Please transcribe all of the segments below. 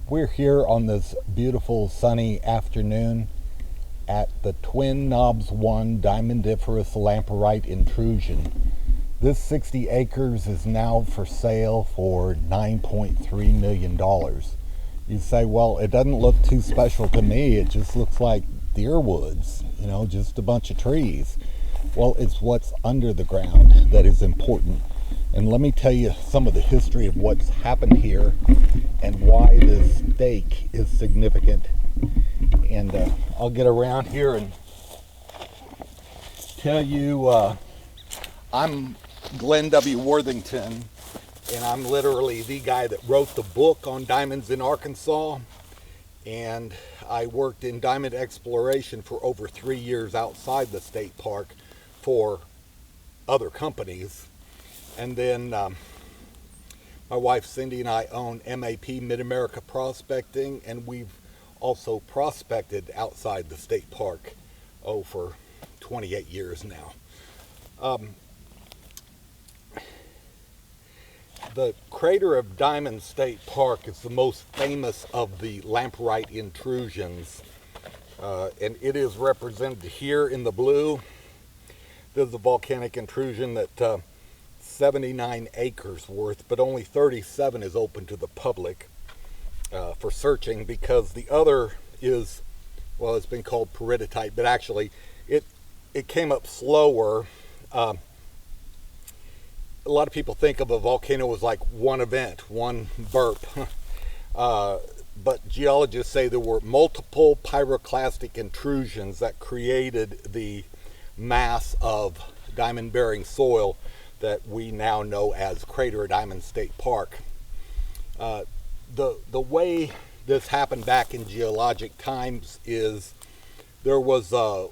We're here on this beautiful sunny afternoon at the Twin Knobs 1 diamondiferous lamperite intrusion. This 60 acres is now for sale for $9.3 million. You say, well, it doesn't look too special to me. It just looks like deer woods, just a bunch of trees. Well, it's what's under the ground that is important. And let me tell you some of the history of what's happened here and why this stake is significant. And I'll get around here and tell you, I'm Glenn W. Worthington, and I'm literally the guy that wrote the book on diamonds in Arkansas. And I worked in diamond exploration for over 3 years outside the state park for other companies. And then my wife Cindy and I own MAP Mid-America Prospecting, and we've also prospected outside the state park for 28 years now. The Crater of Diamond State Park is the most famous of the lamperite intrusions, and it is represented here in the blue. This is a volcanic intrusion that 79 acres worth, but only 37 is open to the public for searching, because the other is, well, it's been called peridotite, but actually it came up slower. A lot of people think of a volcano as like one event, one burp, but geologists say there were multiple pyroclastic intrusions that created the mass of diamond-bearing soil that we now know as Crater of Diamond State Park. The way this happened back in geologic times is there was a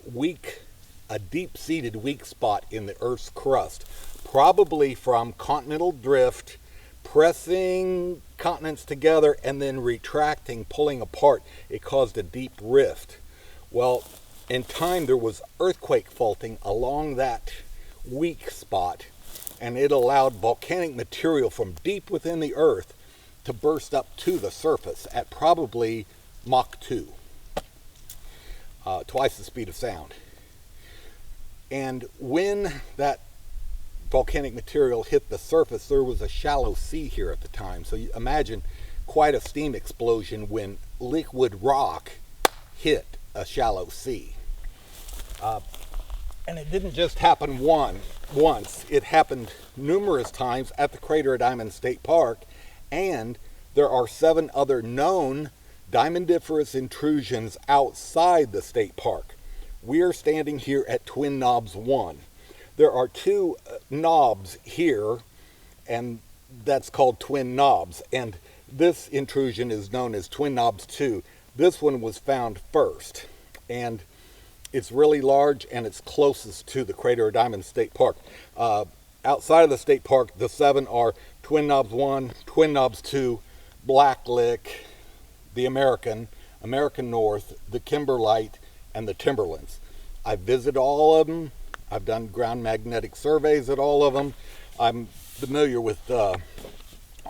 deep-seated weak spot in the Earth's crust, probably from continental drift, pressing continents together and then retracting, pulling apart. It caused a deep rift. Well, in time there was earthquake faulting along that weak spot, and it allowed volcanic material from deep within the earth to burst up to the surface at probably Mach 2, twice the speed of sound. And when that volcanic material hit the surface, there was a shallow sea here at the time. So you imagine quite a steam explosion when liquid rock hit a shallow sea. And it didn't just happen once. It happened numerous times at the Crater of Diamond State Park, and there are 7 other known diamondiferous intrusions outside the state park. We are standing here at Twin Knobs 1. There are 2 knobs here, and that's called Twin Knobs, and this intrusion is known as Twin Knobs 2. This one was found first, and it's really large, and it's closest to the Crater of Diamond State Park. Outside of the state park, the 7 are Twin Knobs 1, Twin Knobs 2, Black Lick, the American North, the Kimberlite, and the Timberlands. I visited all of them. I've done ground magnetic surveys at all of them. I'm familiar with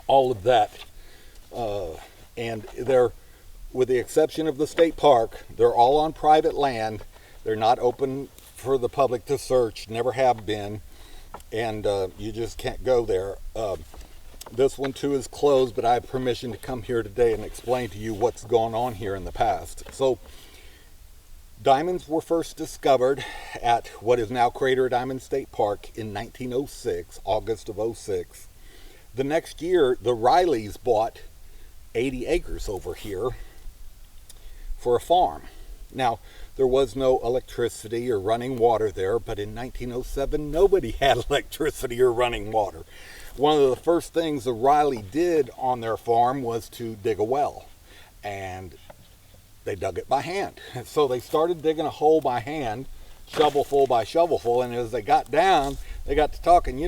all of that. And they're, with the exception of the state park, they're all on private land. They're not open for the public to search, never have been, and you just can't go there. This one too is closed, but I have permission to come here today and explain to you what's gone on here in the past. So, diamonds were first discovered at what is now Crater of Diamond State Park in 1906, August of 06. The next year, the Rileys bought 80 acres over here for a farm. Now, there was no electricity or running water there, but in 1907, nobody had electricity or running water. One of the first things the Riley did on their farm was to dig a well, and they dug it by hand. So they started digging a hole by hand, shovelful by shovelful, and as they got down, they got to talking,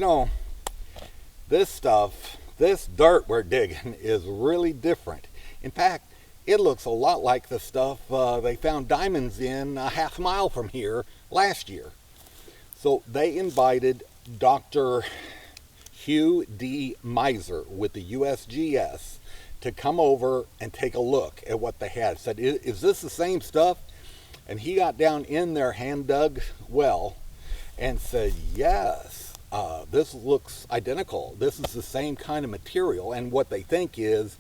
this stuff, this dirt we're digging is really different. In fact, it looks a lot like the stuff they found diamonds in a half mile from here last year. So they invited Dr. Hugh D. Miser with the USGS to come over and take a look at what they had. Said, is this the same stuff? And he got down in their hand dug well and said, yes, this looks identical. This is the same kind of material. And what they think is,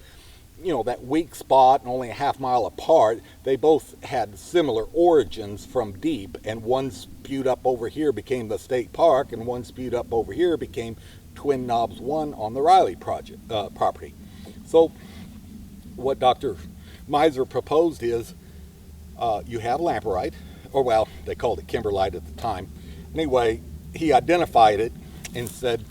you know, that weak spot and only a half mile apart, they both had similar origins from deep, and one spewed up over here became the state park, and one spewed up over here became Twin Knobs 1 on the Riley project property. So what Dr. Miser proposed is, you have lamperite, or well, they called it kimberlite at the time. Anyway, he identified it and said,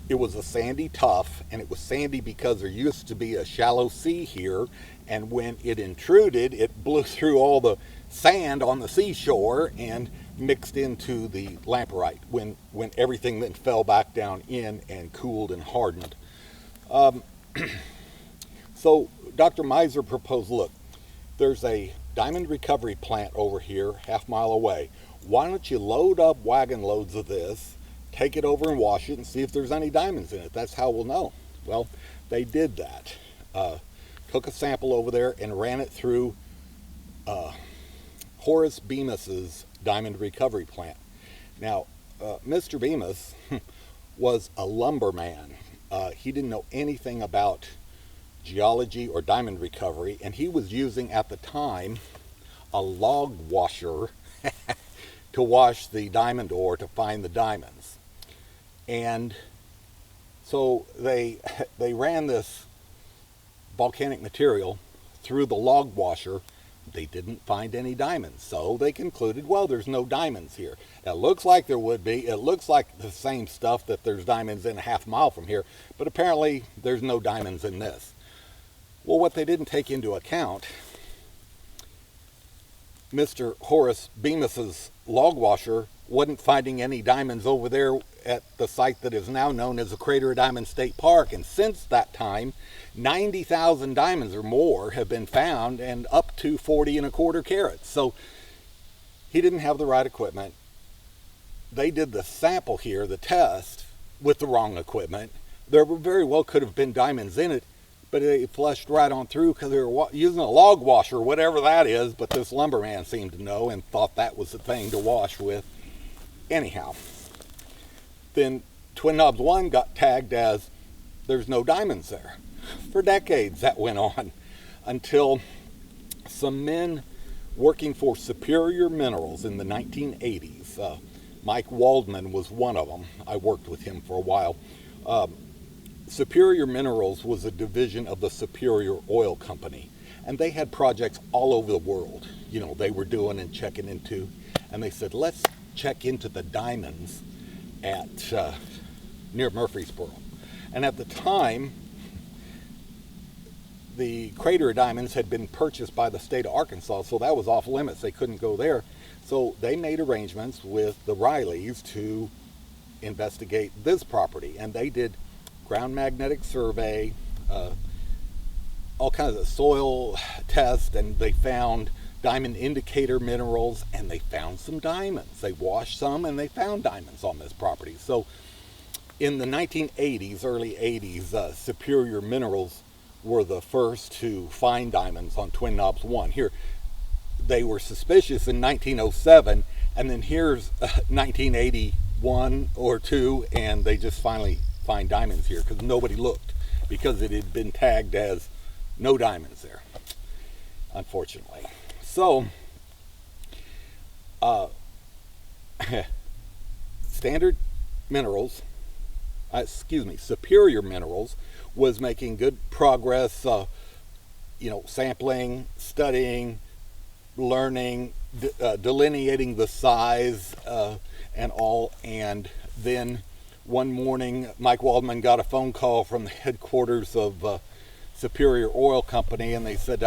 it was a sandy tuff, and it was sandy because there used to be a shallow sea here, and when it intruded, it blew through all the sand on the seashore and mixed into the lamperite when everything then fell back down in and cooled and hardened. So Dr. Miser proposed, look, there's a diamond recovery plant over here, half-mile away. Why don't you load up wagon loads of this, take it over and wash it and see if there's any diamonds in it. That's how we'll know. Well, they did that. Took a sample over there and ran it through Horace Bemis's diamond recovery plant. Now, Mr. Bemis was a lumberman. He didn't know anything about geology or diamond recovery, and he was using at the time a log washer to wash the diamond ore to find the diamonds. And so they ran this volcanic material through the log washer. They didn't find any diamonds, so they concluded, well, there's no diamonds here. It looks like there would be. It looks like the same stuff that there's diamonds in a half mile from here, but apparently there's no diamonds in this. Well, what they didn't take into account, Mr. Horace Bemis's log washer wasn't finding any diamonds over there at the site that is now known as the Crater of Diamond State Park. And since that time, 90,000 diamonds or more have been found, and up to 40 1/4 carats. So he didn't have the right equipment. They did the sample here, the test, with the wrong equipment. There very well could have been diamonds in it, but it flushed right on through because they were using a log washer, whatever that is, but this lumberman seemed to know and thought that was the thing to wash with. Anyhow, then Twin Knobs 1 got tagged as there's no diamonds there. For decades that went on until some men working for Superior Minerals in the 1980s, Mike Waldman was one of them. I worked with him for a while. Superior Minerals was a division of the Superior Oil Company, and they had projects all over the world, you know, they were doing and checking into, and they said, let's check into the diamonds at near Murfreesboro. And at the time, the Crater of Diamonds had been purchased by the state of Arkansas, so that was off limits. They couldn't go there. So they made arrangements with the Rileys to investigate this property, and they did ground magnetic survey, all kinds of soil tests, and they found diamond indicator minerals, and they found some diamonds. They washed some and they found diamonds on this property. So in the 1980s, early 80s, Superior Minerals were the first to find diamonds on Twin Knobs 1. Here, they were suspicious in 1907, and then here's 1981 or 2, and they just finally find diamonds here because nobody looked, because it had been tagged as no diamonds there, unfortunately. So, Standard Minerals, Superior Minerals was making good progress, you know, sampling, studying, learning, delineating the size and all. And then one morning, Mike Waldman got a phone call from the headquarters of Superior Oil Company, and they said,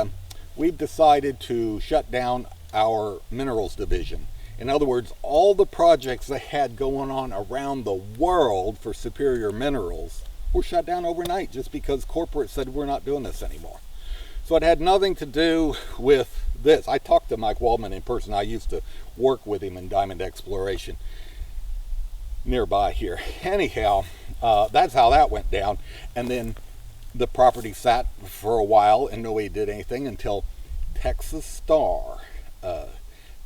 we've decided to shut down our minerals division. In other words, all the projects they had going on around the world for Superior Minerals were shut down overnight just because corporate said we're not doing this anymore. So it had nothing to do with this. I talked to Mike Waldman in person. I used to work with him in diamond exploration. nearby here. Anyhow, that's how that went down. And then the property sat for a while and nobody did anything until Texas Star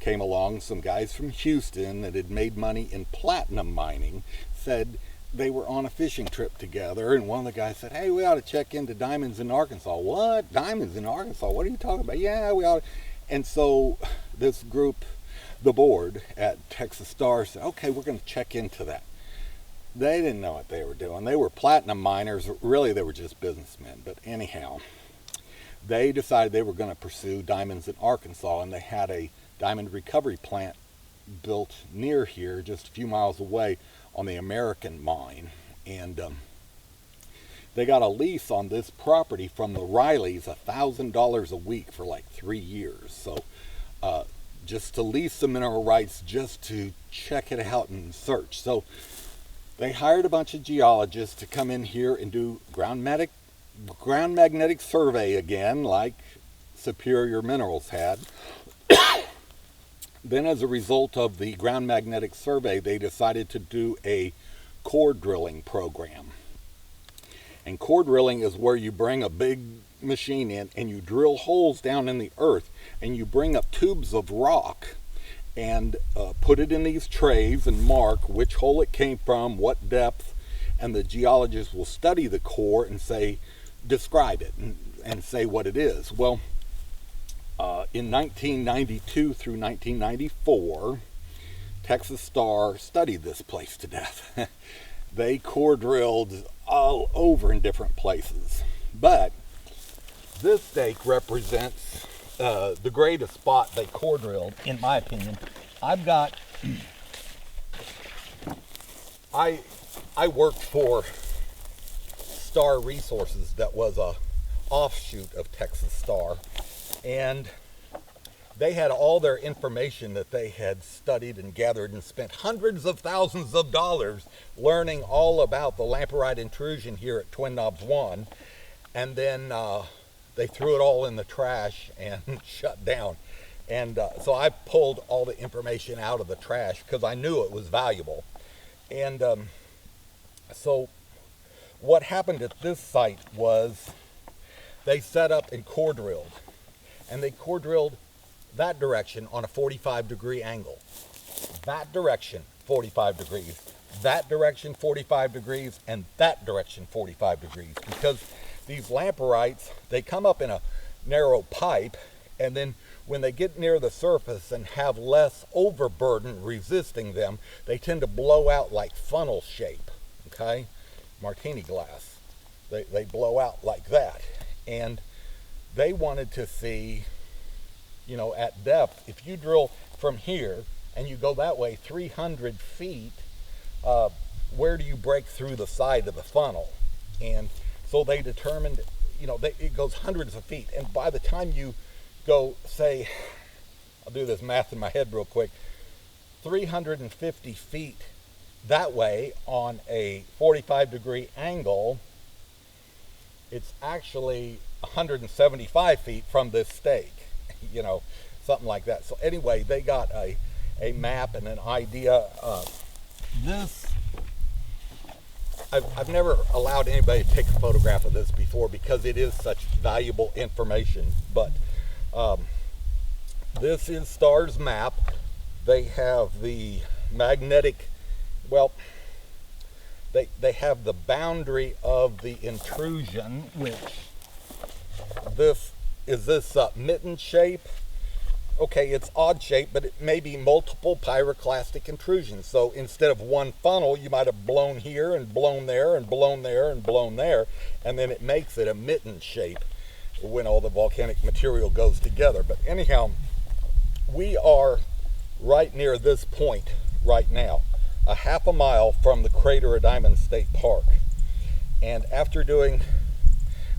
came along. Some guys from Houston that had made money in platinum mining said they were on a fishing trip together, and one of the guys said, hey, we ought to check into diamonds in Arkansas. What? Diamonds in Arkansas? What are you talking about? Yeah, we ought to. And so this group, the board at Texas Star, said, okay, we're going to check into that. They didn't know what they were doing. They were platinum miners. Really, they were just businessmen. But anyhow, they decided they were going to pursue diamonds in Arkansas, and they had a diamond recovery plant built near here, just a few miles away, on the American mine. And they got a lease on this property from the Rileys, $1,000 a week for like 3 years. So just to lease the mineral rights, just to check it out and search. So they hired a bunch of geologists to come in here and do ground magnetic survey again, like Superior Minerals had. Then, as a result of the ground magnetic survey, they decided to do a core drilling program. And core drilling is where you bring a big machine in and you drill holes down in the earth, and you bring up tubes of rock and put it in these trays and mark which hole it came from, what depth, and the geologist will study the core and say, describe it and say what it is. Well, in 1992 through 1994, Texas Star studied this place to death. They core drilled all over in different places. But this stake represents the greatest spot they core drilled, in my opinion. I've got, I worked for Star Resources, that was a offshoot of Texas Star, and they had all their information that they had studied and gathered and spent hundreds of thousands of dollars learning all about the lamperite intrusion here at Twin Knobs 1, and then they threw it all in the trash and shut down. And so I pulled all the information out of the trash because I knew it was valuable. And so what happened at this site was they set up and core drilled. And they core drilled that direction on a 45-degree angle. That direction, 45 degrees. That direction, 45 degrees. And that direction, 45 degrees. Because these lamperites, they come up in a narrow pipe, and then when they get near the surface and have less overburden resisting them, they tend to blow out like funnel shape, okay? Martini glass. They blow out like that. And they wanted to see, you know, at depth, if you drill from here and you go that way 300 feet, where do you break through the side of the funnel? And so they determined, you know, it goes hundreds of feet. And by the time you go, say, I'll do this math in my head real quick, 350 feet that way on a 45-degree angle, it's actually 175 feet from this stake, you know, something like that. So anyway, they got a map and an idea. This, I've never allowed anybody to take a photograph of this before because it is such valuable information. But this is Star's map. They have the magnetic, well, they have the boundary of the intrusion, which this is this mitten shape. Okay, it's odd shape, but it may be multiple pyroclastic intrusions. So instead of one funnel, you might have blown here and blown there and blown there and blown there, and then it makes it a mitten shape when all the volcanic material goes together. But anyhow, we are right near this point right now, a half a mile from the crater of Diamond State Park. And after doing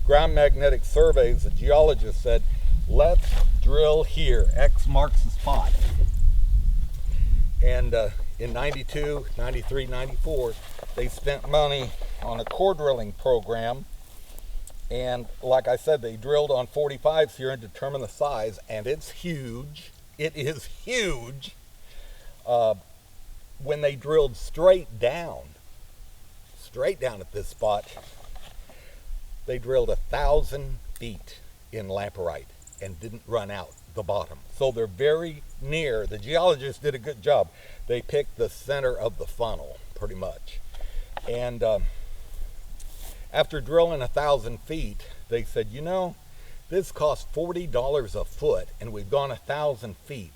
ground magnetic surveys, the geologist said, let's drill here. X marks the spot. And in 92, 93, 94, they spent money on a core drilling program. And like I said, they drilled on 45s here and determined the size. And it's huge. It is huge. when they drilled straight down at this spot, they drilled 1,000 feet in lamperite and didn't run out the bottom. So they're very near. The geologists did a good job. They picked the center of the funnel pretty much. And after drilling 1,000 feet, they said, you know, this cost $40 a foot and we've gone 1,000 feet.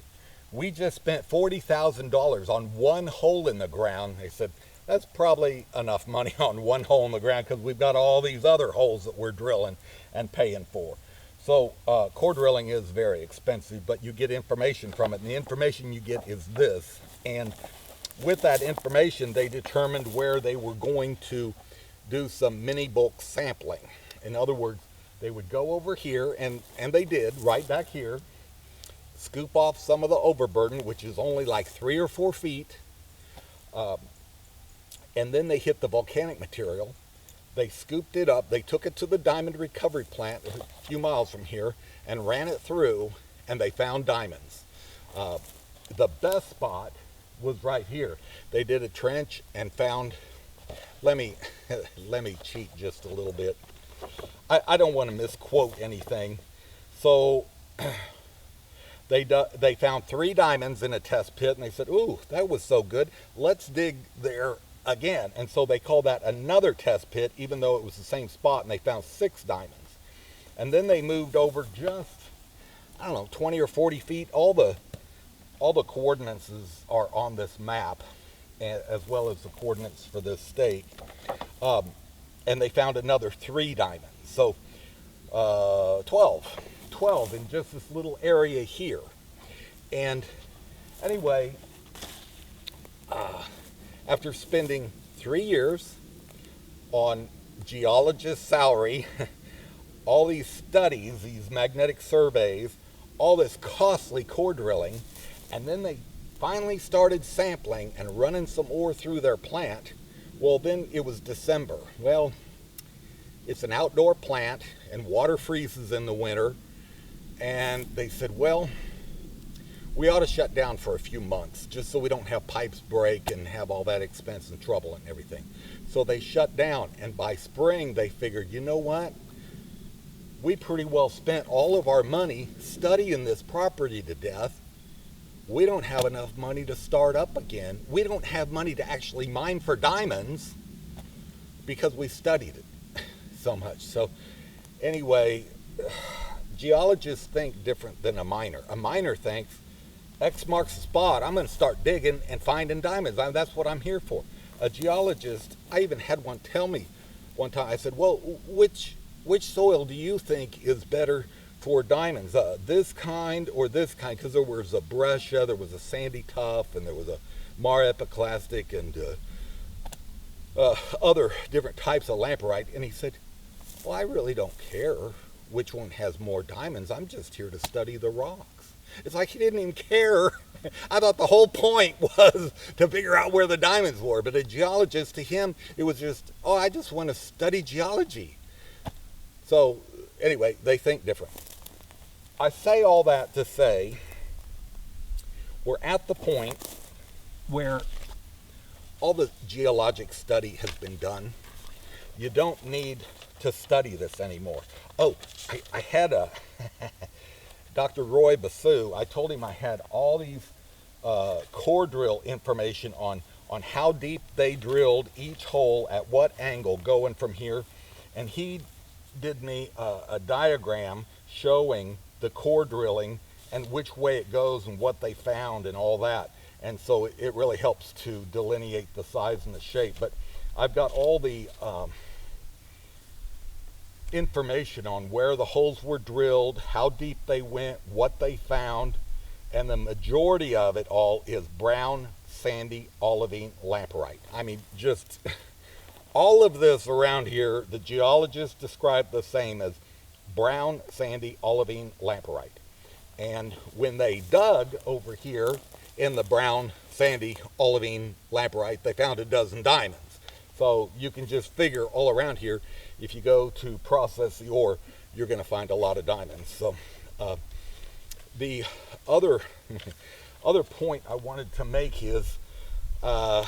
We just spent $40,000 on one hole in the ground. They said, that's probably enough money on one hole in the ground because we've got all these other holes that we're drilling and paying for. So core drilling is very expensive, but you get information from it. And the information you get is this. And with that information, they determined where they were going to do some mini bulk sampling. In other words, they would go over here, and they did, right back here, scoop off some of the overburden, which is only like 3 or 4 feet, and then they hit the volcanic material. They scooped it up, they took it to the diamond recovery plant a few miles from here and ran it through, and they found diamonds. The best spot was right here. They did a trench and found, let me cheat just a little bit. I don't want to misquote anything. So they found 3 diamonds in a test pit, and they said, ooh, that was so good, let's dig there again. And so they called that another test pit, even though it was the same spot, and they found 6 diamonds. And then they moved over just, I don't know, 20 or 40 feet. All the coordinates are on this map, as well as the coordinates for this state. And they found another 3 diamonds. So 12 in just this little area here. And anyway, after spending 3 years on geologist salary, all these studies, these magnetic surveys, all this costly core drilling, and then they finally started sampling and running some ore through their plant. Well, then it was December. Well, it's an outdoor plant and water freezes in the winter. And they said, well, we ought to shut down for a few months just so we don't have pipes break and have all that expense and trouble and everything. So they shut down, and by spring they figured, you know what? We pretty well spent all of our money studying this property to death. We don't have enough money to start up again. We don't have money to actually mine for diamonds because we studied it so much. So anyway, geologists think different than a miner. A miner thinks, X marks the spot, I'm going to start digging and finding diamonds. That's what I'm here for. A geologist, I even had one tell me one time, I said, well, which soil do you think is better for diamonds? This kind or this kind? Because there was a breccia, there was a sandy tuff, and there was a Mara epiclastic, and other different types of lamperite. And he said, well, I really don't care which one has more diamonds. I'm just here to study the rocks. It's like he didn't even care. I thought the whole point was to figure out where the diamonds were. But a geologist, to him, it was just, oh, I just want to study geology. So anyway, they think different. I say all that to say we're at the point where all the geologic study has been done. You don't need to study this anymore. Oh, I had a Dr. Roy Basu, I told him I had all these core drill information on how deep they drilled each hole, at what angle going from here. And he did me a diagram showing the core drilling and which way it goes and what they found and all that. And so it really helps to delineate the size and the shape. But I've got all the information on where the holes were drilled, how deep they went, what they found, and the majority of it all is brown, sandy, olivine lamperite. I mean, just all of this around here, the geologists describe the same as brown, sandy, olivine lamperite. And when they dug over here in the brown, sandy, olivine lamperite, they found a dozen diamonds. So you can just figure all around here, if you go to process the ore, you're going to find a lot of diamonds. So the other point I wanted to make is Uh,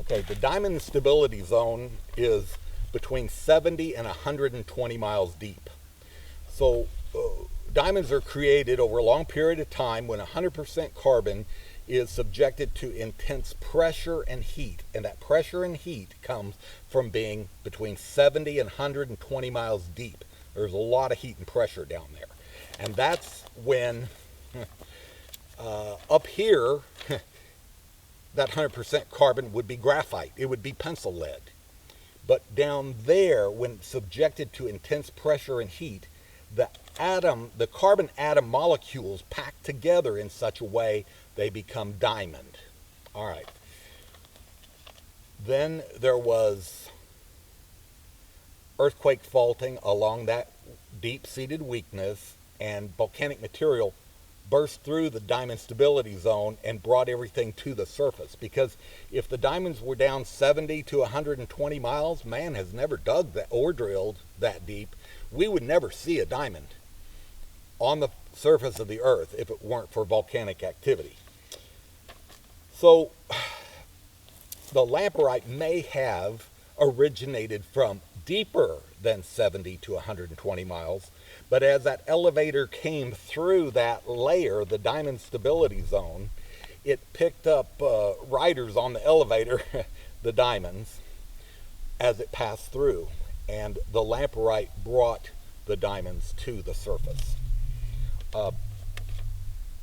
the diamond stability zone is between 70 and 120 miles deep. So diamonds are created over a long period of time when 100% carbon is subjected to intense pressure and heat. And that pressure and heat comes from being between 70 and 120 miles deep. There's a lot of heat and pressure down there. And that's when up here, that 100% carbon would be graphite. It would be pencil lead. But down there, when subjected to intense pressure and heat, the carbon atom molecules pack together in such a way they become diamond. All right. Then there was earthquake faulting along that deep-seated weakness, and volcanic material burst through the diamond stability zone and brought everything to the surface. Because if the diamonds were down 70 to 120 miles, man has never dug that or drilled that deep, we would never see a diamond on the surface of the earth if it weren't for volcanic activity. So the lamperite may have originated from deeper than 70 to 120 miles, but as that elevator came through that layer, the diamond stability zone, it picked up riders on the elevator, the diamonds, as it passed through, and the lamperite brought the diamonds to the surface.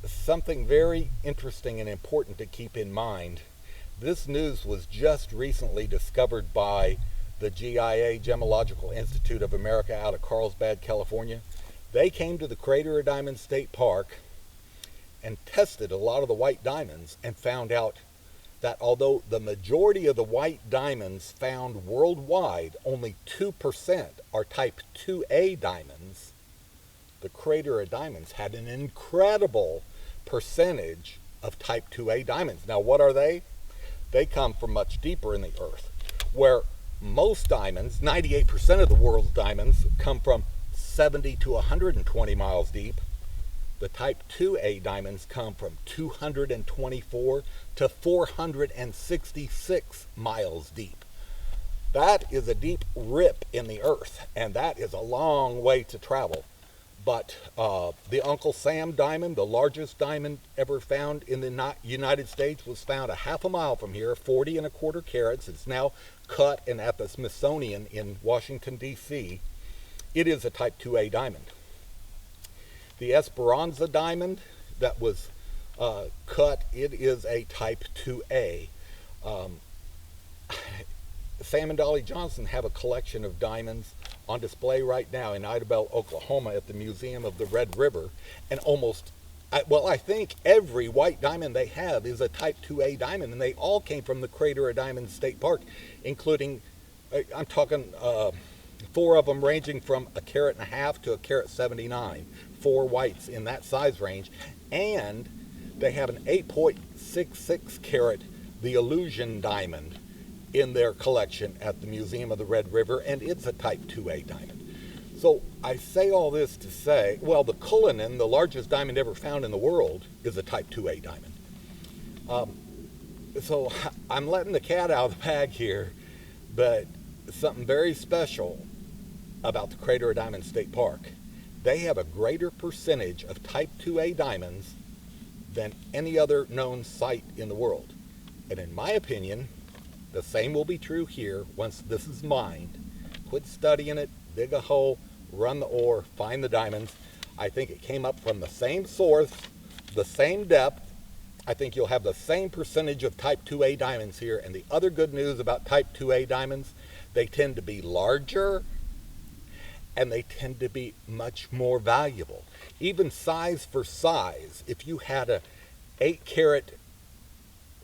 Something very interesting and important to keep in mind, this news was just recently discovered by the GIA, Gemological Institute of America, out of Carlsbad, California. They came to the Crater of Diamonds State Park and tested a lot of the white diamonds and found out that although the majority of the white diamonds found worldwide, only 2% are type 2A diamonds, the Crater of Diamonds had an incredible percentage of type 2A diamonds. Now, what are they? They come from much deeper in the earth, where most diamonds, 98% of the world's diamonds, come from 70 to 120 miles deep. The type 2A diamonds come from 224 to 466 miles deep. That is a deep rip in the earth, and that is a long way to travel. But the Uncle Sam diamond, the largest diamond ever found in the United States, was found a half a mile from here, 40 1/4 carats. It's now cut and at the Smithsonian in Washington, D.C. It is a type 2A diamond. The Esperanza diamond that was cut, it is a type 2A. Sam and Dolly Johnson have a collection of diamonds on display right now in Idabel, Oklahoma at the Museum of the Red River, and I think every white diamond they have is a type 2A diamond, and they all came from the Crater of Diamonds State Park, including, I'm talking 4 of them ranging from 1.5 carats to 1.79 carat, 4 whites in that size range, and they have an 8.66 carat, the Illusion diamond, in their collection at the Museum of the Red River, and it's a type 2A diamond. So I say all this to say, well, the Cullinan, the largest diamond ever found in the world, is a type 2A diamond. So I'm letting the cat out of the bag here, but something very special about the Crater of Diamonds State Park. They have a greater percentage of type 2A diamonds than any other known site in the world. And in my opinion, the same will be true here once this is mined. Quit studying it, dig a hole, run the ore, find the diamonds. I think it came up from the same source, the same depth. I think you'll have the same percentage of type 2A diamonds here. And the other good news about type 2A diamonds, they tend to be larger and they tend to be much more valuable. Even size for size, if you had a 8 carat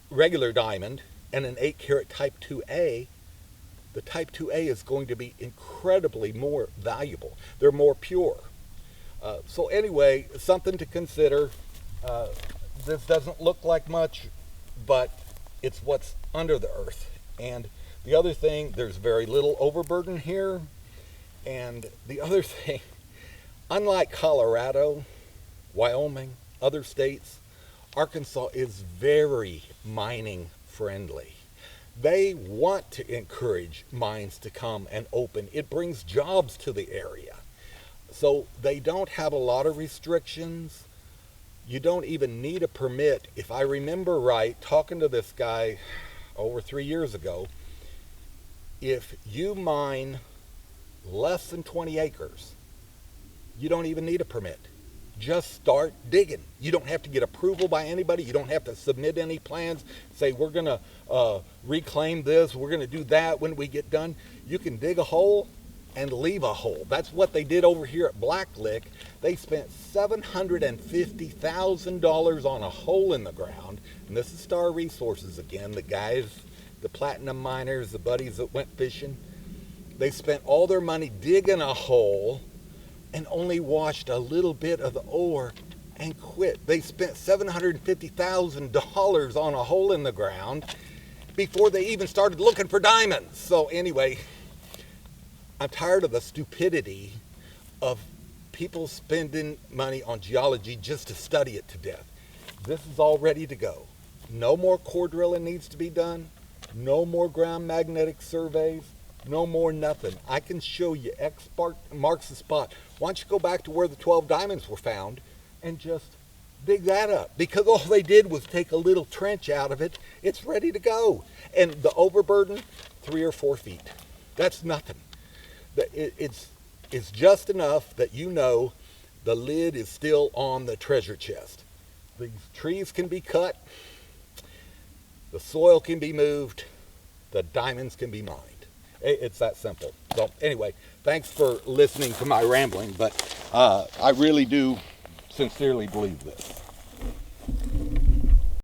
regular diamond and an 8 carat type 2A, the type 2A is going to be incredibly more valuable. They're more pure. So anyway, something to consider. This doesn't look like much, but it's what's under the earth. And the other thing, there's very little overburden here. And the other thing, unlike Colorado, Wyoming, other states, Arkansas is very mining friendly. They want to encourage mines to come and open. It brings jobs to the area. So they don't have a lot of restrictions. You don't even need a permit. If I remember right, talking to this guy over 3 years ago, if you mine less than 20 acres, you don't even need a permit. Just start digging. You don't have to get approval by anybody. You don't have to submit any plans. Say, we're going to reclaim this. We're going to do that when we get done. You can dig a hole and leave a hole. That's what they did over here at Blacklick. They spent $750,000 on a hole in the ground. And this is Star Resources again, the guys, the platinum miners, the buddies that went fishing. They spent all their money digging a hole and only washed a little bit of the ore and quit. They spent $750,000 on a hole in the ground before they even started looking for diamonds. So anyway, I'm tired of the stupidity of people spending money on geology just to study it to death. This is all ready to go. No more core drilling needs to be done. No more ground magnetic surveys. No more nothing. I can show you X marks the spot. Why don't you go back to where the 12 diamonds were found and just dig that up? Because all they did was take a little trench out of it. It's ready to go. And the overburden, 3 or 4 feet. That's nothing. It's just enough that you know the lid is still on the treasure chest. These trees can be cut. The soil can be moved. The diamonds can be mined. It's that simple. So anyway, thanks for listening to my rambling, but I really do sincerely believe this.